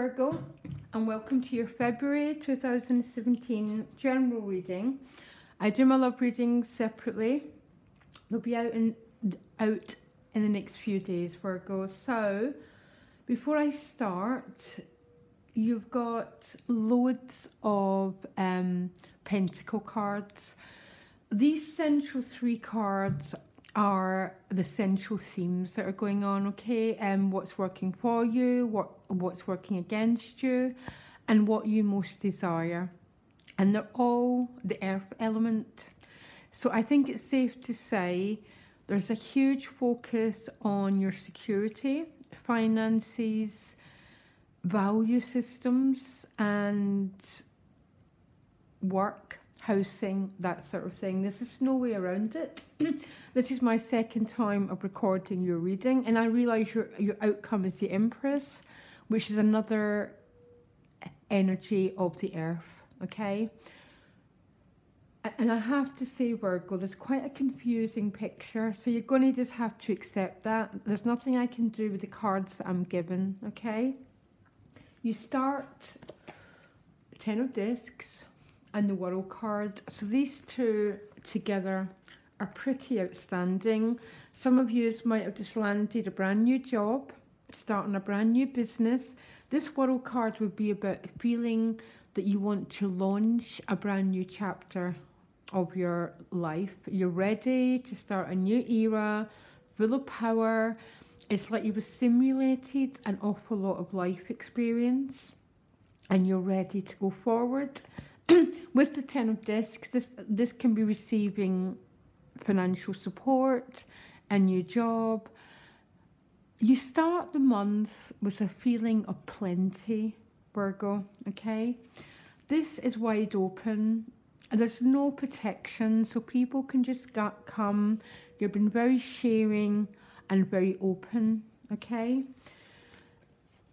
Virgo, and welcome to your February 2017 general reading. I do my love readings separately. They'll be out in the next few days, Virgo. So before I start, you've got loads of pentacle cards. These central three cards are the central themes that are going on, okay? What's working for you, what's working against you, and what you most desire. And they're all the earth element. So I think it's safe to say there's a huge focus on your security, finances, value systems, and work, housing, that sort of thing. There's just no way around it. This is my second time of recording your reading, and I realise your outcome is the Empress, which is another energy of the earth, okay? And I have to say, Virgo, there's quite a confusing picture, so you're going to just have to accept that. There's nothing I can do with the cards that I'm given, okay? You start Ten of Discs and the World card. So these two together are pretty outstanding. Some of you might have just landed a brand new job, starting a brand new business. This World card would be about feeling that you want to launch a brand new chapter of your life. You're ready to start a new era, full of power. It's like you've simulated an awful lot of life experience and you're ready to go forward. With the Ten of Discs, this can be receiving financial support, a new job. You start the month with a feeling of plenty, Virgo, okay? This is wide open. There's no protection, so people can just come. You've been very sharing and very open, okay?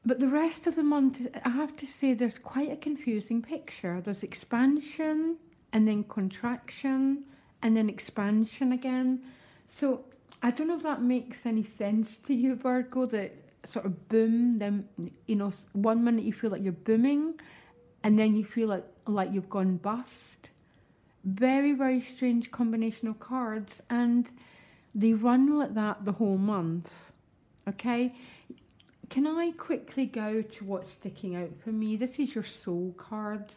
But the rest of the month, I have to say, there's quite a confusing picture. There's expansion, and then contraction, and then expansion again. So I don't know if that makes any sense to you, Virgo, that sort of boom, then, you know, 1 minute you feel like you're booming, and then you feel like you've gone bust. Very, very strange combination of cards, and they run like that the whole month, okay? Can I quickly go to what's sticking out for me? This is your soul card.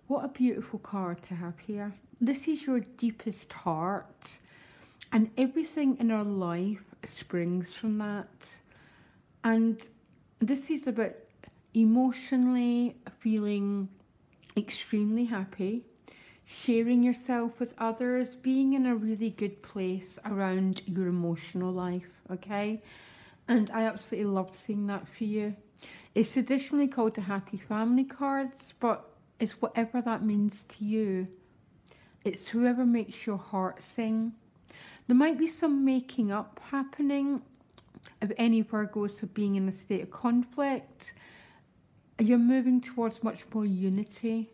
What a beautiful card to have here. This is your deepest heart, and everything in our life springs from that. And this is about emotionally feeling extremely happy, sharing yourself with others, being in a really good place around your emotional life, okay? And I absolutely loved seeing that for you. It's traditionally called the Happy Family cards, but it's whatever that means to you. It's whoever makes your heart sing. There might be some making up happening of any Virgos of being in a state of conflict. You're moving towards much more unity,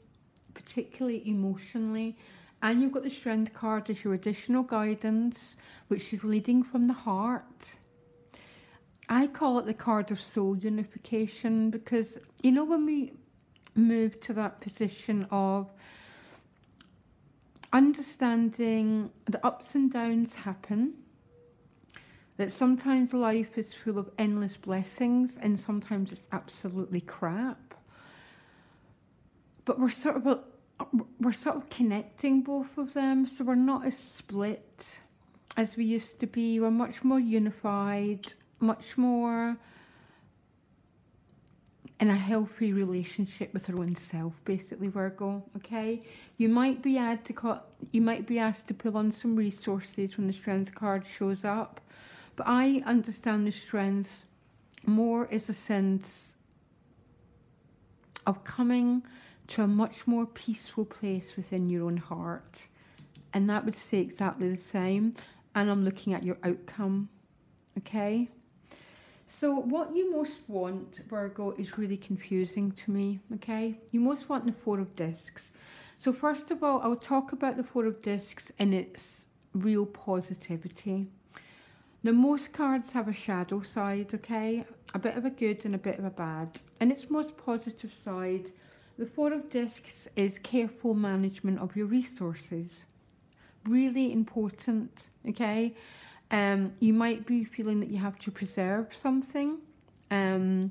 particularly emotionally. And you've got the Strength card as your additional guidance, which is leading from the heart. I call it the card of soul unification because, you know, when we move to that position of understanding the ups and downs happen, that sometimes life is full of endless blessings and sometimes it's absolutely crap. But we're sort of connecting both of them, so we're not as split as we used to be. We're much more unified, much more in a healthy relationship with our own self, basically, Virgo, okay? You might be asked to pull on some resources when the Strength card shows up, but I understand the Strength more as a sense of coming to a much more peaceful place within your own heart. And that would say exactly the same. And I'm looking at your outcome, okay? So what you most want, Virgo, is really confusing to me, okay? You most want the Four of Discs. So first of all, I'll talk about the Four of Discs and its real positivity. Now, most cards have a shadow side, okay? a bit of a good and a bit of a bad. And its most positive side, the Four of Discs is careful management of your resources. Really important, okay? You might be feeling that you have to preserve something. It'd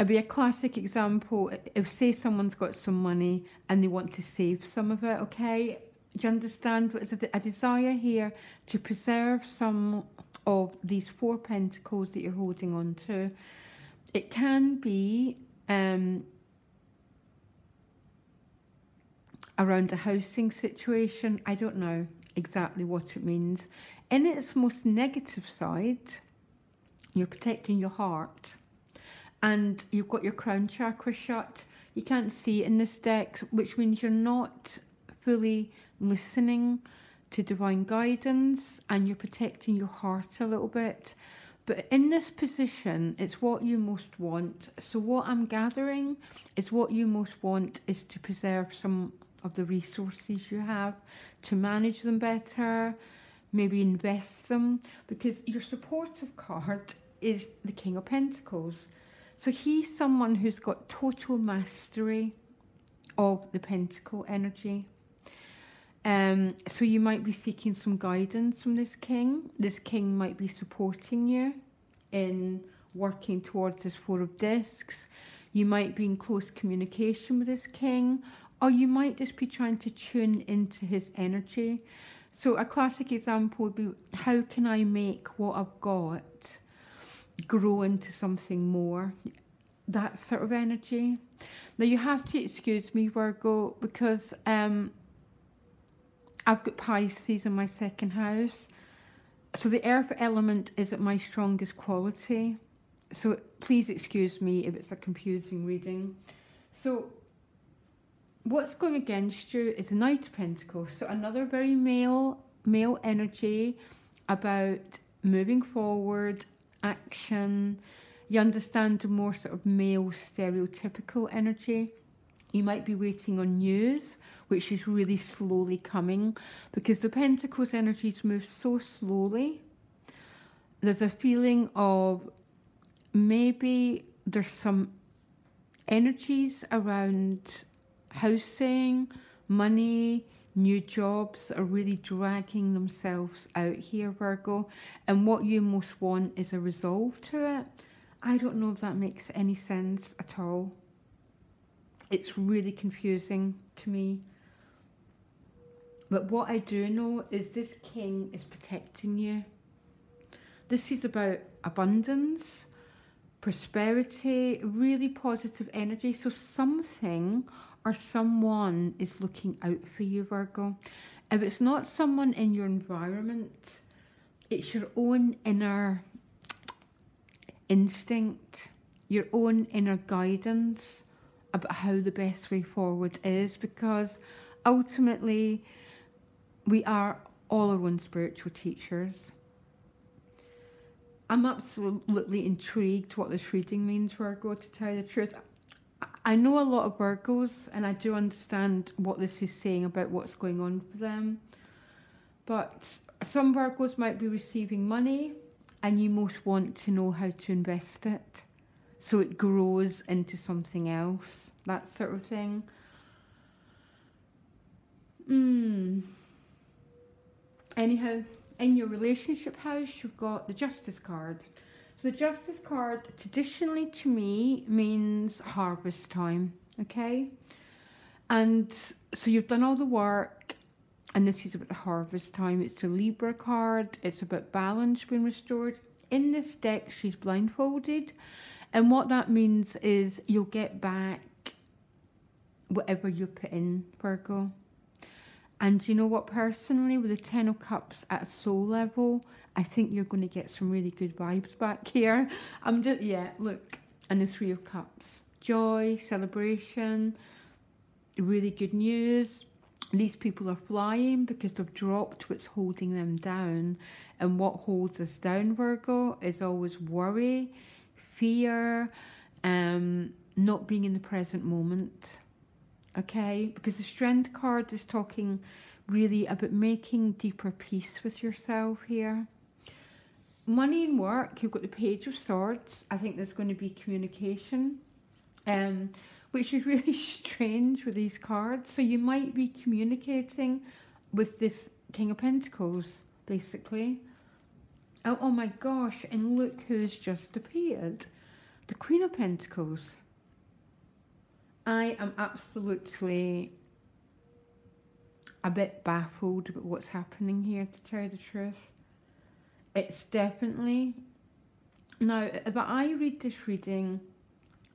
be a classic example if, say, someone's got some money and they want to save some of it, okay? Do you understand? But it's a desire here to preserve some of these Four Pentacles that you're holding on to. It can be around a housing situation. I don't know exactly what it means. In its most negative side, you're protecting your heart. And you've got your crown chakra shut. You can't see it in this deck, which means you're not fully listening to divine guidance, and you're protecting your heart a little bit. But in this position, it's what you most want. So what I'm gathering is what you most want is to preserve some of the resources you have, to manage them better, maybe invest them, because your supportive card is the King of Pentacles. So he's someone who's got total mastery of the Pentacle energy. So you might be seeking some guidance from this king. This king might be supporting you in working towards this Four of Discs. You might be in close communication with this king, or you might just be trying to tune into his energy. So a classic example would be, how can I make what I've got grow into something more? That sort of energy. Now you have to excuse me, Virgo, because I've got Pisces in my second house. So the earth element is at my strongest quality. So please excuse me if it's a confusing reading. So what's going against you is the Knight of Pentacles. So another very male energy about moving forward, action. You understand the more sort of male stereotypical energy. You might be waiting on news, which is really slowly coming, because the Pentacles energies move so slowly. There's a feeling of maybe there's some energies around housing, money, new jobs are really dragging themselves out here, Virgo. And what you most want is a resolve to it. I don't know if that makes any sense at all. It's really confusing to me. But what I do know is this king is protecting you. This is about abundance, prosperity, really positive energy. So something or someone is looking out for you, Virgo. If it's not someone in your environment, it's your own inner instinct, your own inner guidance about how the best way forward is, because ultimately we are all our own spiritual teachers. I'm absolutely intrigued what this reading means, Virgo, to tell you the truth. I know a lot of Virgos and I do understand what this is saying about what's going on for them. But some Virgos might be receiving money and you most want to know how to invest it so it grows into something else, that sort of thing. Anyhow, in your relationship house, you've got the Justice card. So the Justice card, traditionally to me, means harvest time, okay? And so you've done all the work, and this is about the harvest time. It's the Libra card. It's about balance being restored. In this deck, she's blindfolded. And what that means is you'll get back whatever you put in, Virgo. And you know what, personally, with the Ten of Cups at a soul level, I think you're going to get some really good vibes back here. Look, and the Three of Cups. Joy, celebration, really good news. These people are flying because they've dropped what's holding them down. And what holds us down, Virgo, is always worry, fear, not being in the present moment. Okay, because the Strength card is talking really about making deeper peace with yourself here. money and work, you've got the Page of Swords. I think there's going to be communication, which is really strange with these cards. So you might be communicating with this King of Pentacles, basically. Oh my gosh, and look who's just appeared. The Queen of Pentacles. I am absolutely a bit baffled about what's happening here, to tell you the truth. It's definitely... Now, if I read this reading,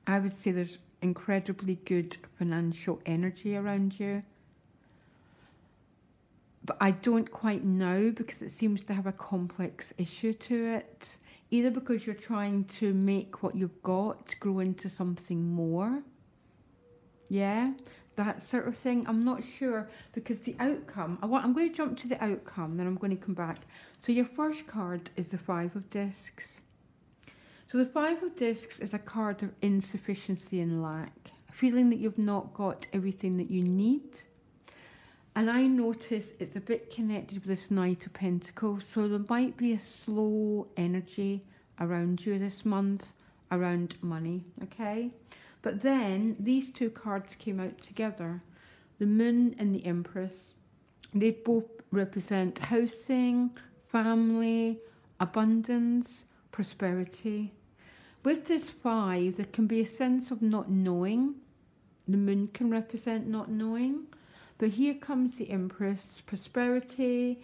I would say there's incredibly good financial energy around you. But I don't quite know, because it seems to have a complex issue to it. Either because you're trying to make what you've got grow into something more. Yeah, that sort of thing. I'm not sure, because the outcome... I'm going to jump to the outcome, then I'm going to come back. So your first card is the Five of Discs. So the Five of Discs is a card of insufficiency and lack. Feeling that you've not got everything that you need. And I notice it's a bit connected with this Knight of Pentacles. So there might be a slow energy around you this month, around money, okay? But then these two cards came out together. The Moon and the Empress. They both represent housing, family, abundance, prosperity. With this five, there can be a sense of not knowing. The Moon can represent not knowing. But here comes the Empress, prosperity,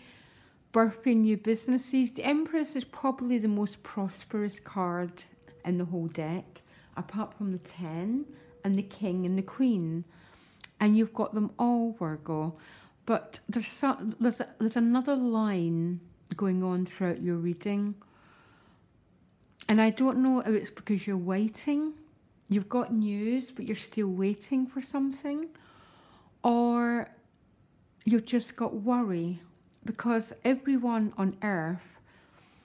birthing new businesses. The Empress is probably the most prosperous card in the whole deck, apart from the 10 and the King and the Queen. And you've got them all, Virgo. But there's another line going on throughout your reading. And I don't know if it's because you're waiting. You've got news, but you're still waiting for something. Or you've just got worry, because everyone on earth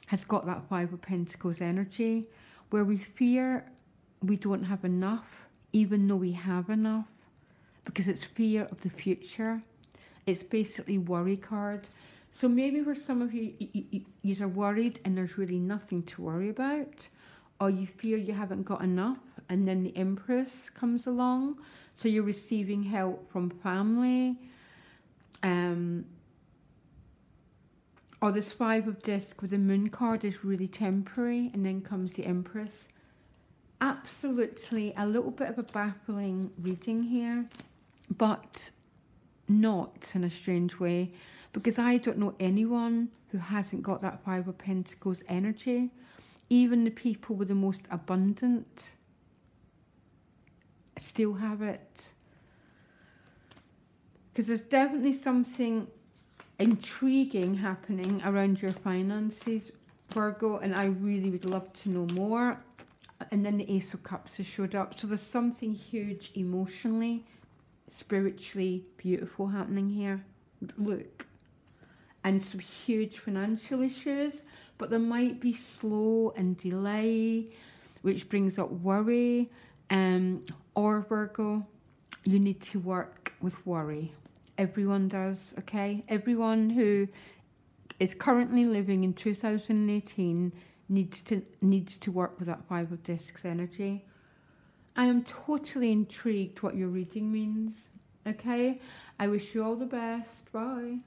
has got that Five of Pentacles energy, where we fear we don't have enough, even though we have enough, because it's fear of the future. It's basically worry card. So maybe for some of you, you are worried and there's really nothing to worry about, or you fear you haven't got enough, and then the Empress comes along. So you're receiving help from family. Or this Five of Discs with the Moon card is really temporary, and then comes the Empress. Absolutely a little bit of a baffling reading here, but not in a strange way, because I don't know anyone who hasn't got that Five of Pentacles energy. Even the people with the most abundant still have it. Because there's definitely something intriguing happening around your finances, Virgo, and I really would love to know more. And then the Ace of Cups has showed up. So there's something huge emotionally, spiritually beautiful happening here. Look. And some huge financial issues, but there might be slow and delay, which brings up worry. Or Virgo, you need to work with worry. Everyone does, okay? Everyone who is currently living in 2018 needs to work with that Five of Discs energy. I am totally intrigued what your reading means, okay? I wish you all the best. Bye.